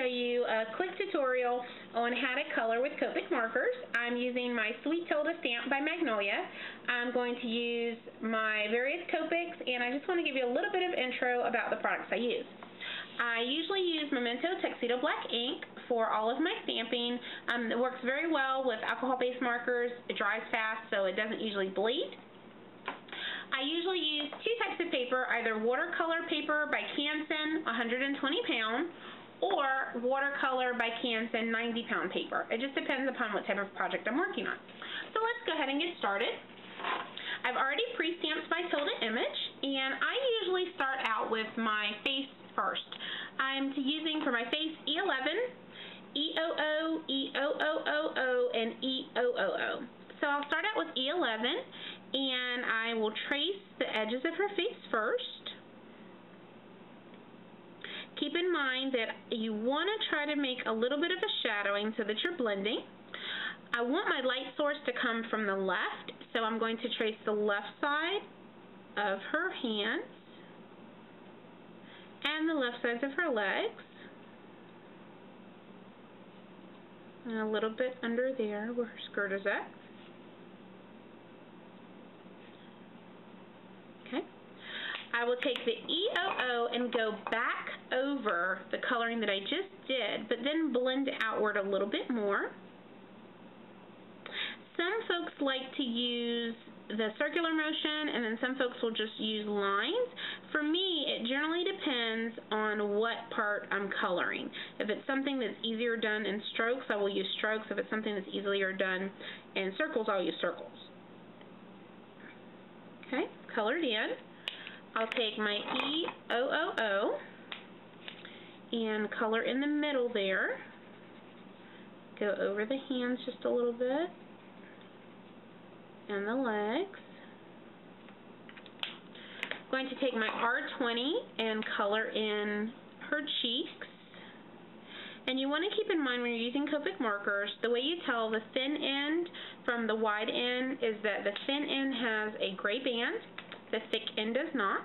you a quick tutorial on how to color with Copic markers. I'm using my Sweet Tilda stamp by Magnolia. I'm going to use my various Copics, and I just want to give you a little bit of intro about the products I use. I usually use Memento Tuxedo Black ink for all of my stamping. It works very well with alcohol-based markers. It dries fast, so it doesn't usually bleed. I usually use two types of paper, either watercolor paper by Canson, 120 pound, or watercolor by Canson, 90 pound paper. It just depends upon what type of project I'm working on. So let's go ahead and get started. I've already pre-stamped my Tilda image, and I usually start out with my face first. I'm using for my face E11, E00, E000, and E000. So I'll start out with E11, and I will trace the edges of her face first. Keep in mind that you want to try to make a little bit of a shadowing so that you're blending. I want my light source to come from the left, so I'm going to trace the left side of her hands and the left sides of her legs, and a little bit under there where her skirt is at. Okay. I will take the E00 and go back over the coloring that I just did, but then blend outward a little bit more. Some folks like to use the circular motion, and then some folks will just use lines. For me, it generally depends on what part I'm coloring. If it's something that's easier done in strokes, I will use strokes. If it's something that's easier done in circles, I'll use circles. Okay, colored in. I'll take my E000 and color in the middle there. Go over the hands just a little bit, and the legs. I'm going to take my R20 and color in her cheeks. And you want to keep in mind when you're using Copic markers, the way you tell the thin end from the wide end is that the thin end has a gray band, the thick end does not.